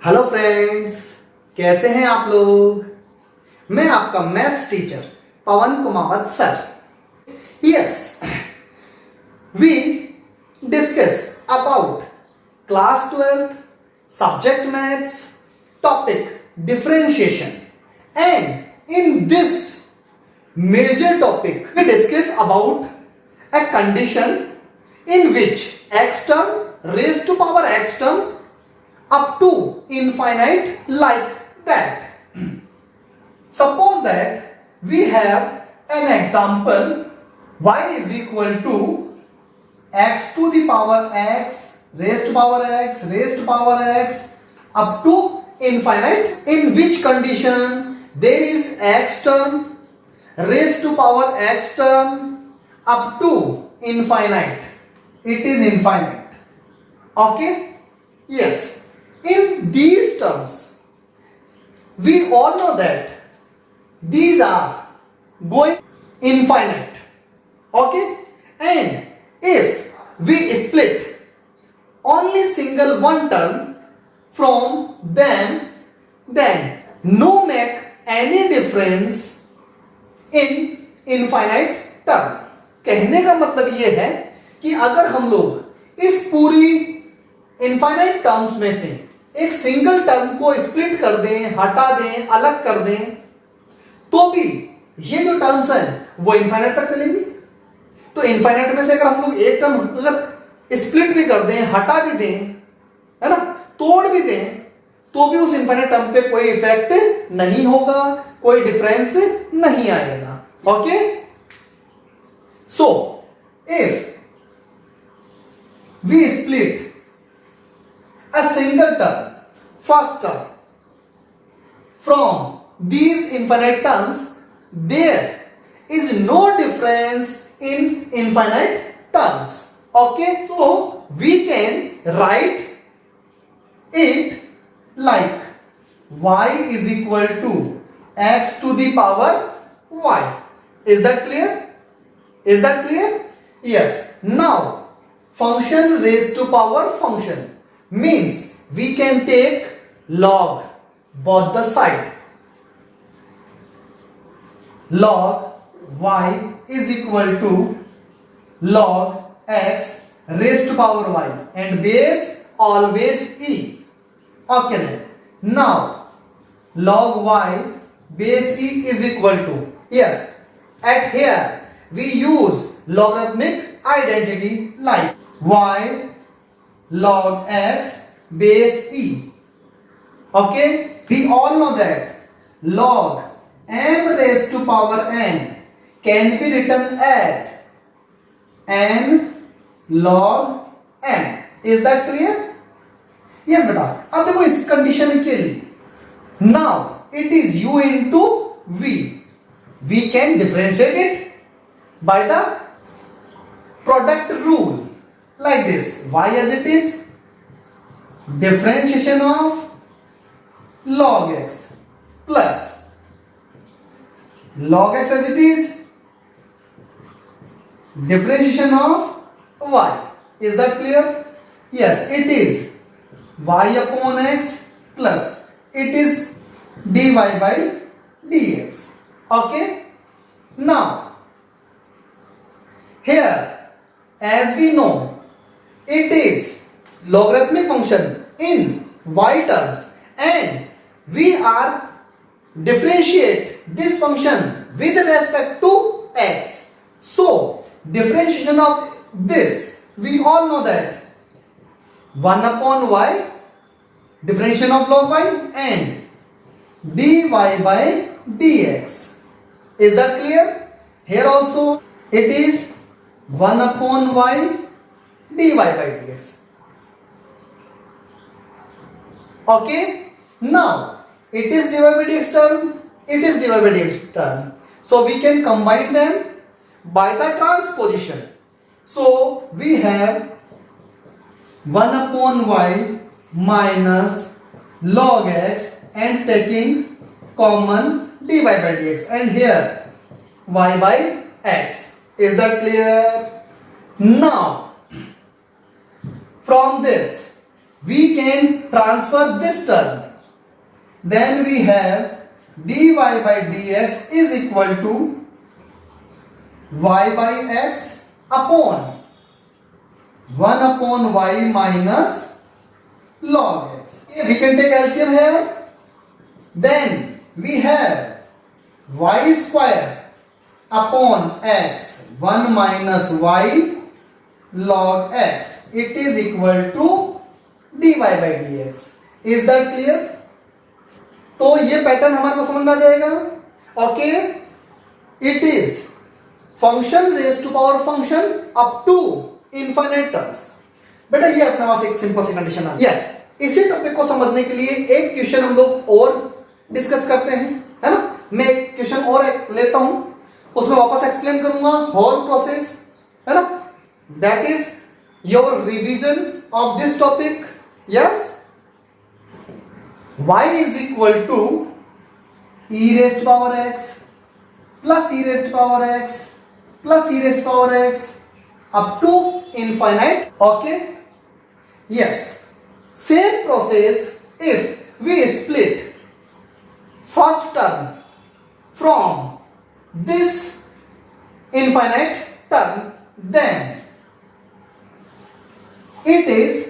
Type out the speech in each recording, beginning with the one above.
Hello friends, कैसे हैं आप लोग। मैं आपका maths teacher Pawan Kumawat sir. Yes, we discuss about class 12 subject maths topic differentiation, and in this major topic we discuss about a condition in which x term raised to power x term up to infinite like that. Suppose that we have an example y is equal to x to the power x raised to power x raised to power x up to infinite, in which condition there is x term raised to power x term up to infinite. It is infinite. Okay? Yes. In these terms, we all know that these are going infinite. Okay? And if we split only single one term from them, then no make any difference in infinite term. कहने का मतलब यह है कि अगर हम लोग इस पूरी इनफाइनाइट टर्म्स में से एक सिंगल टर्म को स्प्लिट कर दें, हटा दें, अलग कर दें, तो भी ये जो टर्म्स हैं वो इनफाइनाइट तक चलेंगी। तो इनफाइनाइट में से अगर हम लोग एक टर्म अगर स्प्लिट भी कर दें, हटा भी दें, है ना, तोड़ भी दें, तो भी उस इनफाइनाइट टर्म पे कोई इफेक्ट नहीं होगा, कोई डिफरेंस नहीं आएगा। Okay, so if we split a single term, first term, from these infinite terms, there is no difference in infinite terms. Okay, so we can write it like y is equal to x to the power y. Is that clear? Is that clear? Yes. Now function raised to power function means we can take log both the side. Log y is equal to log x raised to power y, and base always e. Okay, then now log y base e is equal to, yes, at here we use logarithmic identity like y log x base e. Okay, we all know that log m raised to power n can be written as n log m. Is that clear? Yes बेटा, अब देखो इस condition के लिए now it is u into v. We can differentiate it by the product rule like this, y as it is differentiation of log x plus log x as it is differentiation of y. Is that clear? Yes, it is y upon x plus it is dy by dx. Okay, now here as we know it is logarithmic function in y terms, and we are differentiate this function with respect to x. So differentiation of this, we all know that 1 upon y differentiation of log y and dy by dx. Is that clear? Here also it is 1 upon y dy by dx. Okay, now it is dy by dx term, it is dy by dx term, so we can combine them by the transposition. So we have 1 upon y minus log x and taking common dy by dx, and here y by x. Is that clear? Now from this we can transfer this term. Then we have dy by dx is equal to y by x upon 1 upon y minus log x. We can take LCM here. Then we have y square upon x 1 minus y log x. It is equal to dy by dx. Is that clear? तो ये pattern हमारे को समझ में आ जाएगा. Okay, it is function raise to power function up to infinite terms. बेटा ये अपने पास एक सिंपल सी कंडीशन है. यस, इसी टॉपिक को समझने के लिए एक क्वेश्चन हम लोग और डिस्कस करते हैं, है ना. मैं एक क्वेश्चन और लेता हूं, उसमें वापस एक्सप्लेन करूंगा होल प्रोसेस, है ना. That is your revision of this topic. Yes, y is equal to e raised to power x plus e raised to power x plus e raised to power x up to infinite. Okay, yes, same process if we split first term from this infinite term, then it is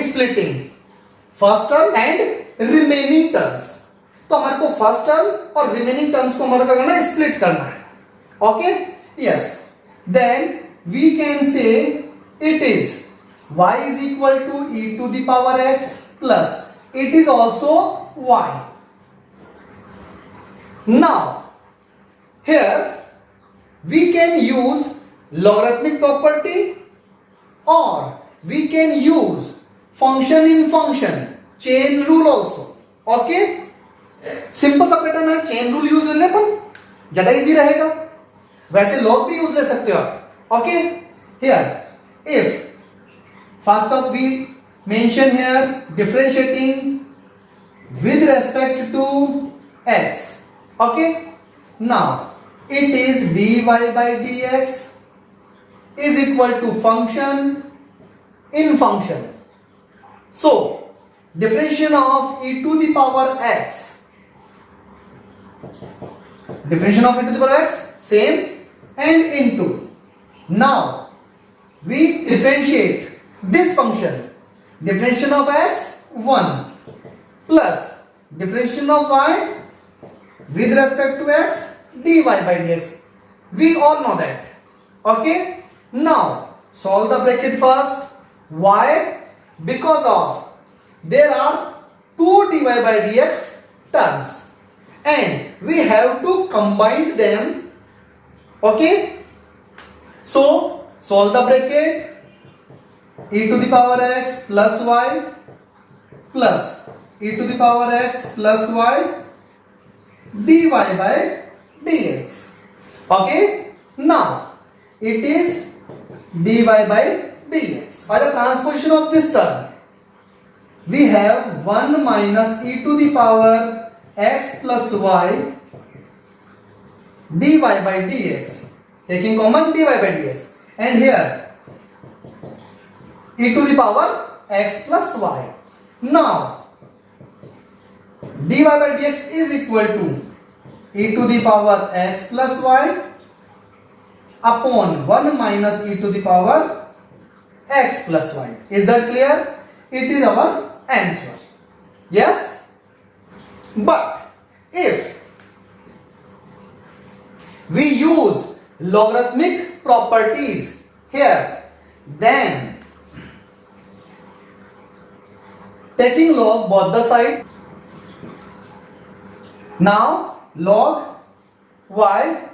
splitting first term and remaining terms. तो हमारे को first term और remaining terms को हमारे को करना है, split करना है. Okay, yes, then we can say it is y is equal to e to the power x plus it is also y. Now here we can use logarithmic property or we can use function in function chain rule also. Okay, simple सा pattern है, chain rule use लेने पर ज्यादा easy रहेगा. वैसे log भी use ले सकते हो. Okay, here if first of we mention here differentiating with respect to x. Okay, now it is dy by dx is equal to function in function. So, differentiation of e to the power x, differentiation of e to the power x, same, and into. Now, we differentiate this function. Differentiation of x 1 plus differentiation of y with respect to x dy by dx. We all know that. Okay. Now, solve the bracket first. Why? Because of there are two dy by dx terms and we have to combine them. Okay, so solve the bracket. E to the power x plus y plus e to the power x plus y dy by dx. Okay, now it is dy by dx. By the transposition of this term, we have 1 minus e to the power x plus y dy by dx, taking common dy by dx, and here e to the power x plus y. Now dy by dx is equal to e to the power x plus y upon 1 minus e to the power x plus y. Is that clear? It is our answer. Yes, but if we use logarithmic properties here, then taking log both the side, now log y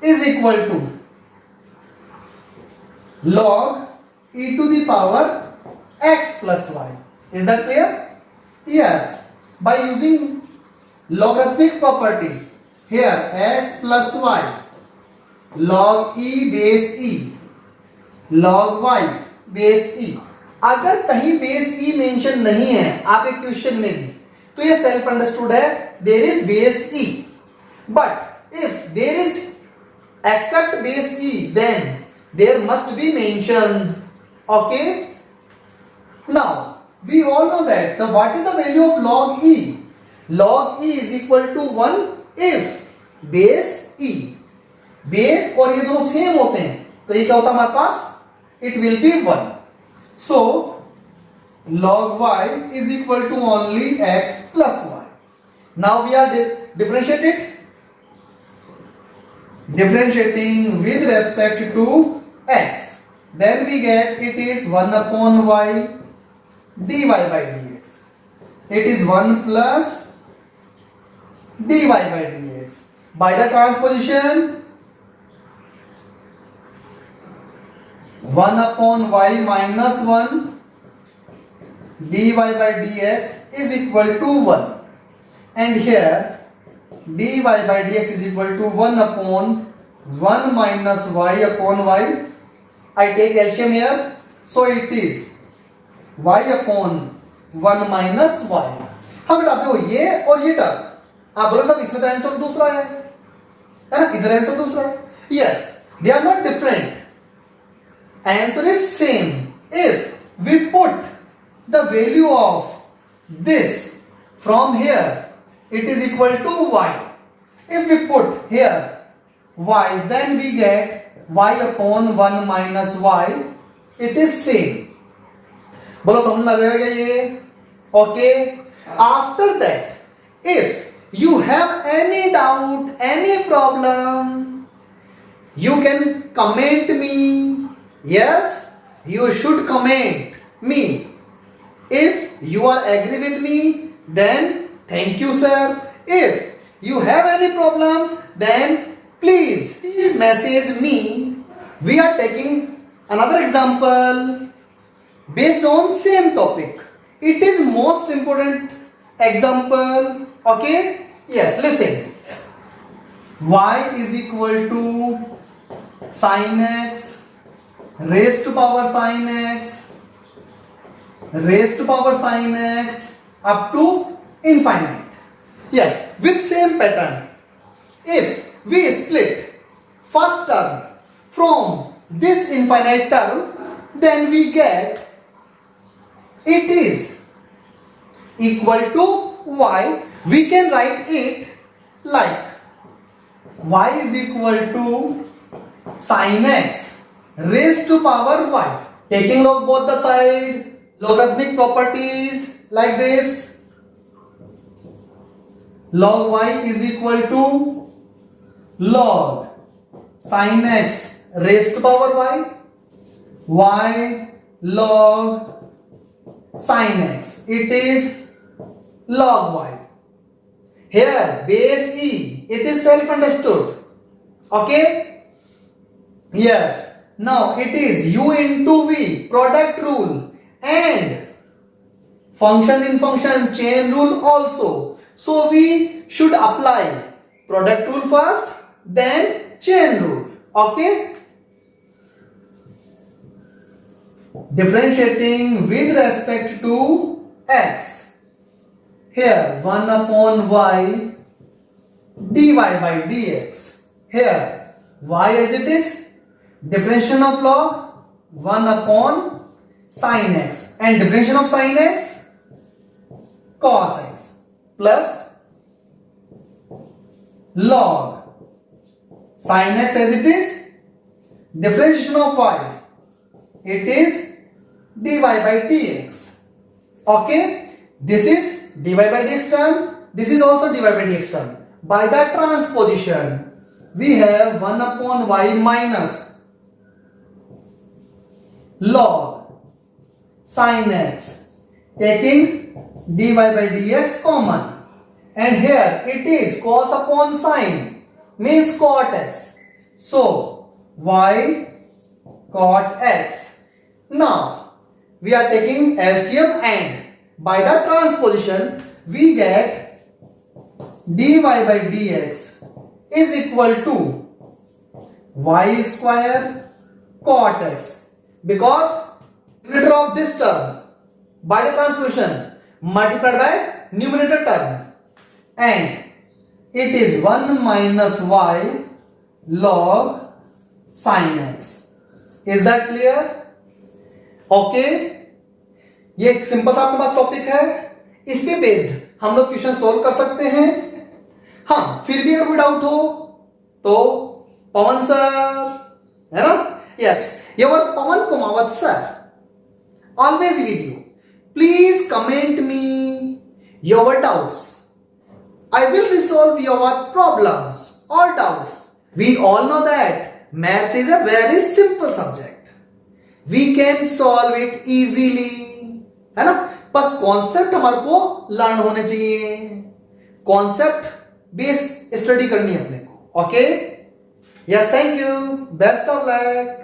is equal to log e to the power x plus y. Is that clear? Yes, by using logarithmic property here x plus y log e base e log y base e. अगर कहीं base ई mention नहीं है आपके question में भी, तो ये self understood है, there is base e. But if there is except base e, then there must be mentioned. Okay, Now, we all know that what is the value of log e? Log e is equal to 1 if base e. Base और ये दोनों same होते हैं तो ये क्या होता है हमारे पास? It will be 1. So, log y is equal to only x plus y. Now we are differentiating with respect to x. Then we get it is 1 upon y dy by dx. It is 1 plus dy by dx. By the transposition, 1 upon y minus 1 dy by dx is equal to 1. And here dy by dx is equal to 1 upon 1 minus y upon y. I take LCM here. So it is y upon 1 minus y. हाँ बेटा देखो ये और ये term आप बोलो सब इसमें तो आंसर दूसरा है ना, इधर आंसर दूसरा है. Yes, they are not different. Answer is same if we put the value of this from here, it is equal to y. If we put here y, then we get y upon 1 minus y. It is same. बोलो समझ में आ जाएगा क्या ये? Okay. After that, if you have any doubt, any problem, you can comment me. Yes, you should comment me. If you are agree with me, then thank you, sir. If you have any problem, then please message me. We are taking another example based on same topic. It is most important example. Okay? Yes, listen. Y is equal to sin x raised to power sin x up to infinite. Yes, with same pattern. If we split first term from this infinite term, then we get it is equal to y. We can write it like y is equal to sin x raised to power y. Taking log both the side, logarithmic properties like this. Log y is equal to log sin x raised to power y log sin x. It is log y. Here base e, it is self-understood. Okay? Yes. Now it is u into v, product rule, and function in function chain rule also. So we should apply product rule first, then chain rule. Okay? Differentiating with respect to x. Here 1 upon y dy by dx. Here y as it is, differentiation of log 1 upon sin x, and differentiation of sin x cos x plus log sin x as it is, differentiation of y, it is dy by dx. Okay, this is dy by dx term, this is also dy by dx term. By the transposition, we have 1 upon y minus log sin x, taking dy by dx common, and here it is cos upon sin, means cot x. So y cot x. Now we are taking LCM, and by the transposition we get dy by dx is equal to y square cot x, because numerator of this term by the transposition multiplied by numerator term, and it is 1 minus y log sin x. Is that clear? Okay. ये एक simple सा आपके पास topic है, इसके based हम लोग question solve कर सकते हैं। हाँ, फिर भी अगर कोई डाउट हो तो पवन सर, है ना? Yes, your Pawan Kumawat sir always with you. Please comment me your doubts. I will resolve your problems or doubts. We all know that maths is a very simple subject. We can solve it easily. है ना? बस concept हमारे को learn होने चाहिए, concept base study करनी है अपने को। Okay, yes, thank you, best of luck.